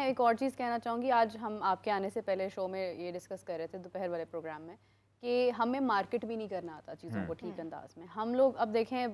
एक और चीज़ कहना चाहूँगी। आज हम आपके आने से पहले शो में ये डिस्कस कर रहे थे दोपहर वाले प्रोग्राम में कि हमें मार्केट भी नहीं करना आता चीज़ों को ठीक अंदाज में। हम लोग अब देखें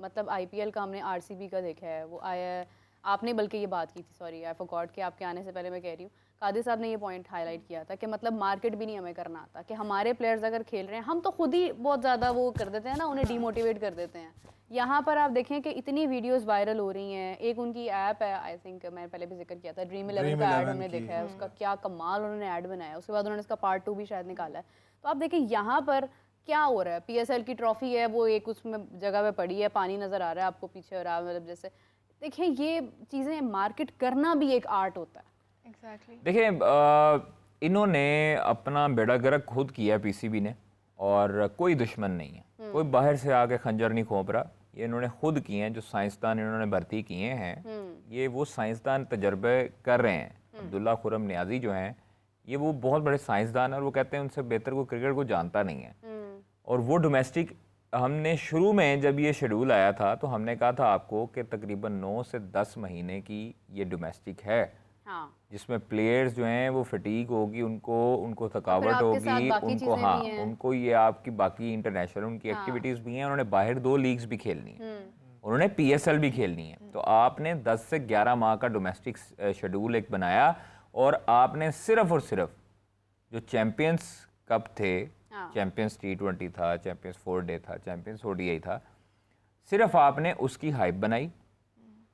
मतलब आईपीएल का हमने आरसीबी का देखा है, वो आया है, आपने बल्कि ये बात की थी, सॉरी आई फॉरगॉट कि आपके आने से पहले मैं कह रही हूँ, कादिर साहब ने ये पॉइंट हाईलाइट किया था कि मतलब मार्केट भी नहीं हमें करना आता, कि हमारे प्लेयर्स अगर खेल रहे हैं हम तो खुद ही बहुत ज़्यादा वो कर देते हैं ना, उन्हें डीमोटिवेट कर देते हैं। यहाँ पर आप देखें कि इतनी वीडियोस वायरल हो रही हैं। एक उनकी ऐप है, आई थिंक मैंने पहले भी जिक्र किया था, ड्रीम11 का ऐड हमने देखा है, उसका क्या कमाल उन्होंने ऐड बनाया। उसके बाद उन्होंने इसका पार्ट 2 भी शायद निकाला है। तो आप देखिए यहाँ पर क्या हो रहा है, पीएसएल की ट्रॉफी है, वो एक उसमें जगह पे पड़ी है, पानी नज़र आ रहा है आपको पीछे, और आप मतलब जैसे देखिए ये चीज़ें मार्केट करना भी एक आर्ट होता है। एग्जैक्टली देखिए इन्होंने अपना बेड़ा गर्क खुद किया पीसीबी ने, और कोई दुश्मन नहीं है, कोई बाहर से आके खंजर नहीं खोप रहा, ये इन्होंने खुद किए हैं। जो साइंसदान इन्होंने भर्ती किए हैं, ये वो साइंसदान तजर्बे कर रहे हैं। अब्दुल्ला खुरम नियाजी जो हैं, ये वो बहुत बड़े साइंसदान हैं, और वो कहते हैं उनसे बेहतर कोई क्रिकेट को जानता नहीं है। और वो डोमेस्टिक, हमने शुरू में जब ये शेड्यूल आया था तो हमने कहा था आपको कि तकरीबन 9 से 10 महीने की ये डोमेस्टिक है, हाँ। जिसमें प्लेयर्स जो हैं वो फटीक होगी, उनको थकावट होगी, उनको हाँ उनको ये आपकी बाकी इंटरनेशनल उनकी एक्टिविटीज़ भी हैं। उन्होंने बाहर 2 लीग्स भी खेलनी है, उन्होंने पीएसएल भी खेलनी है। तो आपने 10 से 11 माह का डोमेस्टिक शेड्यूल एक बनाया, और आपने सिर्फ और सिर्फ जो चैम्पियंस कप थे, चैम्पियंस T20 था, चैम्पियंस 4 डे था, चैम्पियंस ODI था, सिर्फ आपने उसकी हाइप बनाई।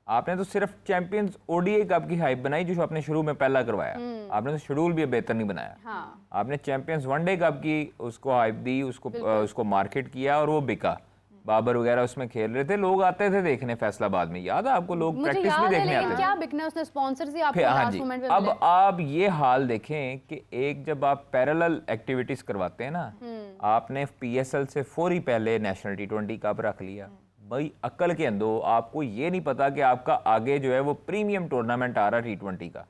आपने तो सिर्फ चैंपियंस ODI कप की हाइप बनाई, जो आपने शुरू में पहला करवाया। आपने तो शेड्यूल भी बेहतर नहीं बनाया। हाँ। आपने चैंपियंस वनडे कप की उसको हाइप दी, उसको मार्केट किया, और वो बिका। बाबर वगैरह उसमें खेल रहे थे, लोग आते थे देखने फैसलाबाद में, याद है आपको, लोग प्रैक्टिस भी देखने आते थे। क्या बिकना, उसने स्पॉन्सर्स ही आपको हाँ लास्ट जी। मोमेंट पे अब मिले। आप ये हाल देखें कि एक जब आप पैरेलल एक्टिविटीज करवाते हैं ना, आपने पीएसएल से फौरी पहले नेशनल T20 कप रख लिया। भाई अक्ल के अंदर आपको ये नहीं पता कि आपका आगे जो है वो प्रीमियम टूर्नामेंट आ रहा है T20 का,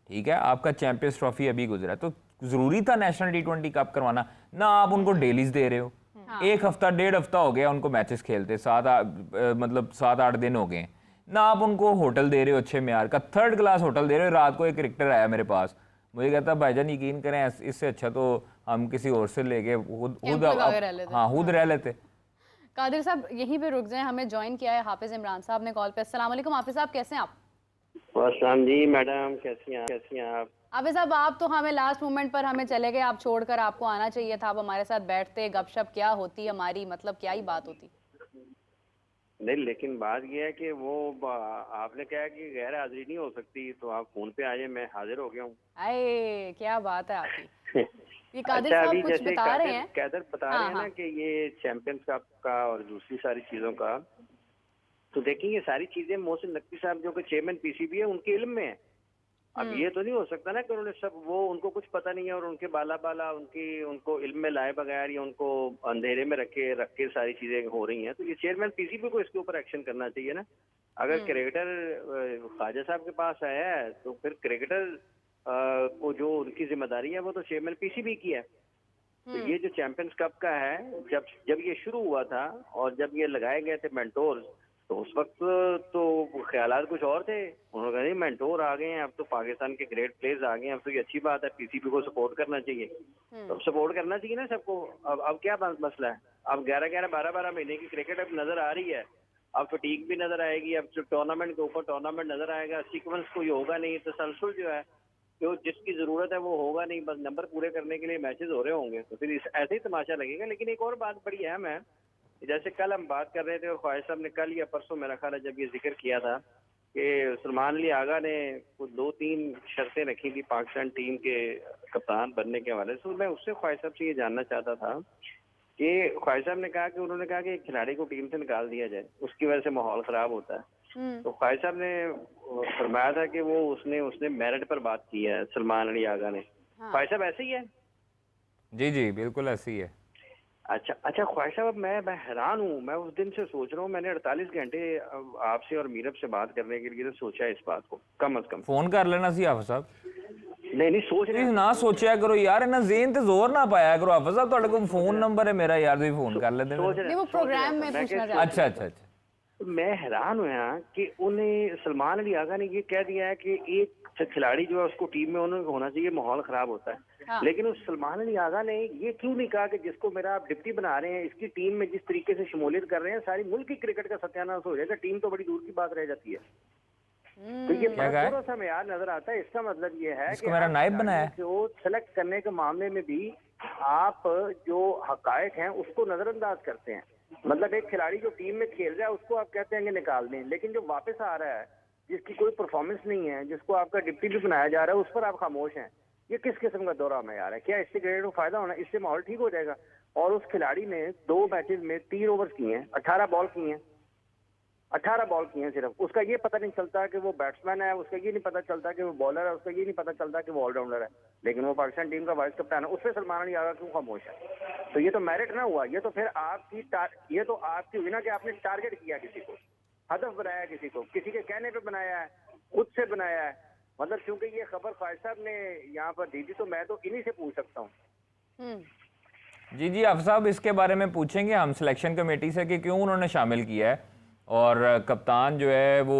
ठीक है, आपका चैंपियंस ट्रॉफी अभी गुजरा, तो जरूरी था नेशनल T20 कप करवाना ना। आप उनको डेलीज दे रहे हो, एक हफ्ता 1.5 हफ्ता हो गया उनको मैचेस खेलते, 7-8 दिन हो गए ना। आप उनको होटल दे रहे हो अच्छे म्यार का, 3rd क्लास होटल दे रहे हो। रात को एक क्रिकेटर आया मेरे पास, मुझे कहता भाईजान यकीन करें इससे अच्छा तो हम किसी और से लेके खुद रह लेते। कादिर साहब यहीं पे रुक जाएं, हमें ज्वाइन किया है हाफिज इमरान साहब ने कॉल पे। अस्सलाम वालेकुम हाफिज साहब, कैसे हैं आप? अस्सलाम जी मैडम, कैसी हैं आप? हाफिज साहब आप तो हमें लास्ट मोमेंट पर हमें चले गए, आप छोड़कर, आपको आना चाहिए था, आप हमारे साथ बैठते, गपशप क्या होती हमारी, मतलब क्या ही बात होती। नहीं, लेकिन बात यह है कि वो आपने कहा कि गैर हाजिरी नहीं हो सकती, तो आप फोन पे आ जाए, मैं हाजिर हो गया हूँ। अरे क्या बात है आपकी। ये कादिर अच्छा, साहब अभी कुछ जैसे बता रहे हैं, कादिर बता रहे हैं ना कि ये चैंपियंस कप का और दूसरी सारी चीजों का, तो देखिए ये सारी चीजें मोहसिन नकवी साहब जो कि चेयरमैन पीसीबी है उनके इल्म में है। अब ये तो नहीं हो सकता ना कि उन्होंने सब वो उनको कुछ पता नहीं है और उनके बाला उनको इल्म में लाए बगैर या उनको अंधेरे में रख के सारी चीजें हो रही हैं। तो ये चेयरमैन पीसीबी को इसके ऊपर एक्शन करना चाहिए ना। अगर क्रिकेटर ख्वाजा साहब के पास आया है तो फिर क्रिकेटर को जो उनकी जिम्मेदारी है वो तो चेयरमैन पीसीबी की है। तो ये जो चैंपियंस कप का है, जब ये शुरू हुआ था और जब ये लगाए गए थे मेंटोर्स, तो उस वक्त तो ख्यालात कुछ और थे। उन्होंने कहा नहीं मेंटोर आ गए हैं, अब तो पाकिस्तान के ग्रेट प्लेयर्स आ गए हैं, अब तो ये अच्छी बात है, पीसीबी को सपोर्ट करना चाहिए। तो सपोर्ट करना चाहिए ना सबको। अब क्या मसला है? अब 11-11 12-12 महीने की क्रिकेट अब नजर आ रही है, अब फटीक भी नजर आएगी, अब टूर्नामेंट के ऊपर टूर्नामेंट नजर आएगा, सीक्वेंस कोई होगा नहीं, तसलसल जो है जो जिसकी जरूरत है वो होगा नहीं, बस नंबर पूरे करने के लिए मैचेस हो रहे होंगे, तो फिर ऐसे ही तमाशा लगेगा। लेकिन एक और बात बड़ी अहम है, जैसे कल हम बात कर रहे थे और ख्वाजा साहब ने कल या परसों मेरा ख्याल है जब ये जिक्र किया था कि सलमान अली आगा ने कुछ 2-3 शर्तें रखी थी पाकिस्तान टीम के कप्तान बनने के हवाले से, तो मैं उससे ख्वाजा साहब से ये जानना चाहता था कि ख्वाजा साहब ने कहा कि उन्होंने कहा कि एक खिलाड़ी को टीम से निकाल दिया जाए, उसकी वजह से माहौल खराब होता है। तो ख्वाजा साहब ने फरमाया था कि वो उसने मेरिट पर बात की है सलमान अली आगा ने। ख्वाजा साहब ऐसे ही है? जी जी बिल्कुल ऐसे ही है। अच्छा ख्वाजा साहब, मैं हैरान हूँ, मैं उस दिन से सोच रहा हूँ, मैंने 48 घंटे आपसे और मीरब से बात करने के लिए सोचा है इस बात को, कम अज कम फोन कर लेना सी हाफिज साहब। नहीं सोच रहे ना सोचा करो यार, इन्ना ज़हन ते जोर ना पाया करो हाफिज साहब, ਤੁਹਾਡੇ ਕੋਲ फोन नंबर है मेरा यार, ਤੁਸੀਂ फोन कर लेते। नहीं वो प्रोग्राम में पूछना चाहते हैं। अच्छा। तो मैं हैरान हुआ कि उन्हें सलमान अली आगा ने ये कह दिया है कि एक खिलाड़ी जो है उसको टीम में उन्हें होना चाहिए, माहौल खराब होता है। हाँ। लेकिन उस सलमान अली आगा ने ये क्यों नहीं कहा कि जिसको मेरा आप डिप्टी बना रहे हैं, इसकी टीम में जिस तरीके से शमूलियत कर रहे हैं, सारी मुल्क की क्रिकेट का सत्यानाश हो जाएगा, टीम तो बड़ी दूर की बात रह जाती है। तो ये क्या कहा है? थोड़ा सा मेयार नजर आता है। इसका मतलब ये है इसको मेरा नायब बनाया है। जो सेलेक्ट करने के मामले में भी आप जो हकायक हैं उसको नजरअंदाज करते हैं। मतलब एक खिलाड़ी जो टीम में खेल रहा है उसको आप कहते हैं कि निकाल दें, लेकिन जो वापस आ रहा है जिसकी कोई परफॉर्मेंस नहीं है, जिसको आपका डिप्टी भी बनाया जा रहा है, उस पर आप खामोश हैं। ये किस किस्म का दौरा में यार है? क्या इससे क्रिकेट को फायदा होना? इससे माहौल ठीक हो जाएगा? और उस खिलाड़ी ने 2 मैचेस में 3 ओवर्स किए हैं, 18 बॉल किए हैं, 18 बॉल किए हैं सिर्फ। उसका ये पता नहीं चलता कि वो बैट्समैन है, उसका ये नहीं पता चलता कि वो बॉलर है, उसका ये नहीं पता चलता कि वो ऑलराउंडर है, लेकिन वो पाकिस्तान टीम का वाइस कप्तान है। उससे सलमान अली आगा क्यों खामोश है? तो ये तो मेरिट ना हुआ, ये तो फिर ये तो आपकी हुई ना कि आपने टारगेट किया किसी को, हदफ बनाया किसी को, किसी के कहने पे बनाया है, खुद से बनाया है। मतलब क्योंकि ये खबर ख्वाहिश साहब ने यहाँ पर दी थी, तो मैं तो इन्हीं से पूछ सकता हूँ। जी जी आप साहब, इसके बारे में पूछेंगे हम सिलेक्शन कमेटी से कि क्यों उन्होंने शामिल किया है, और कप्तान जो है वो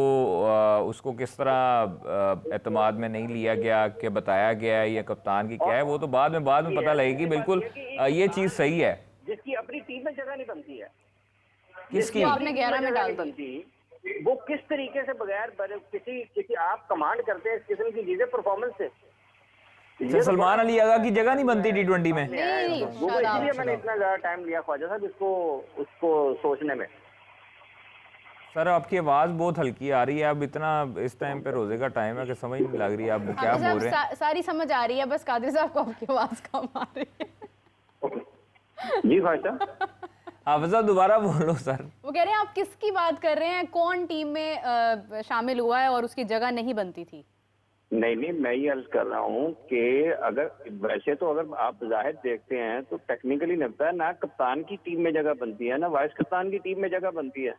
उसको किस तरह एतमाद में नहीं लिया गया, कि बताया गया है या कप्तान की क्या है, वो तो बाद में पता लगेगी। बिल्कुल ये चीज़ सही है। जिसकी अपनी टीम में जगह नहीं बनती है, किसकी? आपने 11 में डाल दी। बनती, वो किस तरीके से बगैर किसी आप कमांड करते हैं इस किस्म की चीजें परफॉर्मेंस से। तो सलमान अली आगा की जगह नहीं बनती T20 में? नहीं, वो इसलिए मैंने इतना ज्यादा टाइम लिया ख्वाजा साहब उसको सोचने में। सर आपकी आवाज़ बहुत हल्की आ रही है, अब इतना इस टाइम पे रोजे का टाइम है कि समझ नहीं लग रही है आप क्या बोल रहे हैं। सारी समझ आ रही है, बस कादिर साहब को आपकी आवाज़ कम आ रही है। जी ख्वाजा हाफिज़ा दोबारा बोलो सर। वो कह रहे हैं आप किसकी बात कर रहे हैं, कौन टीम में शामिल हुआ है और उसकी जगह नहीं बनती थी? नहीं, मैं ये अर्ज कर रहा हूँ कि अगर वैसे तो अगर आप जाहिर देखते हैं तो टेक्निकली लगता है ना कप्तान की टीम में जगह बनती है, ना वाइस कप्तान की टीम में जगह बनती है।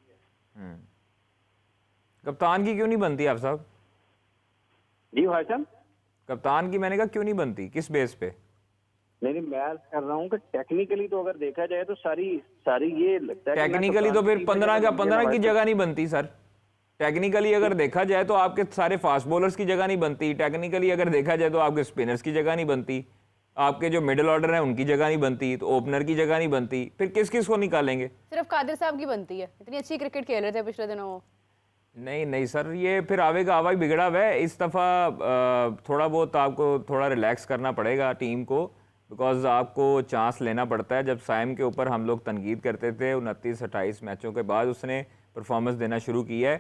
कप्तान की क्यों नहीं बनती आप साहब? जी भाई साहब, कप्तान की मैंने कहा क्यों नहीं बनती, किस बेस पे? नहीं मैं अर्ज कर रहा हूँ कि टेक्निकली तो अगर देखा जाए तो सारी ये लगता है टेक्निकली तो फिर 15 की जगह नहीं बनती सर। टेक्निकली अगर देखा जाए तो आपके सारे फास्ट बॉलर्स की जगह नहीं बनती, टेक्निकली अगर देखा जाए तो आपके स्पिनर्स की जगह नहीं बनती, आपके जो मिडिल ऑर्डर है उनकी जगह नहीं बनती, तो ओपनर की जगह नहीं बनती, फिर किस को निकालेंगे? सिर्फ कादिर साहब की बनती है, इतनी अच्छी क्रिकेट खेल रहे थे पिछले दिनों वो। नहीं सर, ये फिर आवे का आवा ही बिगड़ा हुआ है। इस दफ़ा थोड़ा बहुत आपको थोड़ा रिलैक्स करना पड़ेगा टीम को, बिकॉज आपको चांस लेना पड़ता है। जब साइम के ऊपर हम लोग तनकीद करते थे 29-28 मैचों के बाद उसने परफॉर्मेंस देना शुरू की है।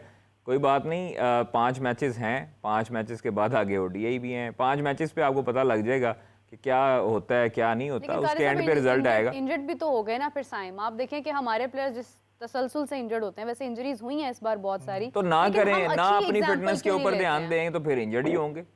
कोई बात नहीं, 5 मैचेस हैं, 5 मैचेस के बाद आगे ODI भी हैं। 5 मैचेस पे आपको पता लग जाएगा कि क्या होता है क्या नहीं होता, उसके एंड पे रिजल्ट आएगा। इंजर्ड भी तो हो गए ना फिर साइम, आप देखें कि हमारे प्लेयर्स जिस तसलसल से इंजर्ड होते हैं, वैसे इंजरीज हुई हैं इस बार बहुत सारी, तो ना लेकिन करें हम ना अच्छी अपनी example फिटनेस के क्यों नहीं ऊपर लेते ध्यान हैं? दें तो फिर इंजर्ड ही होंगे।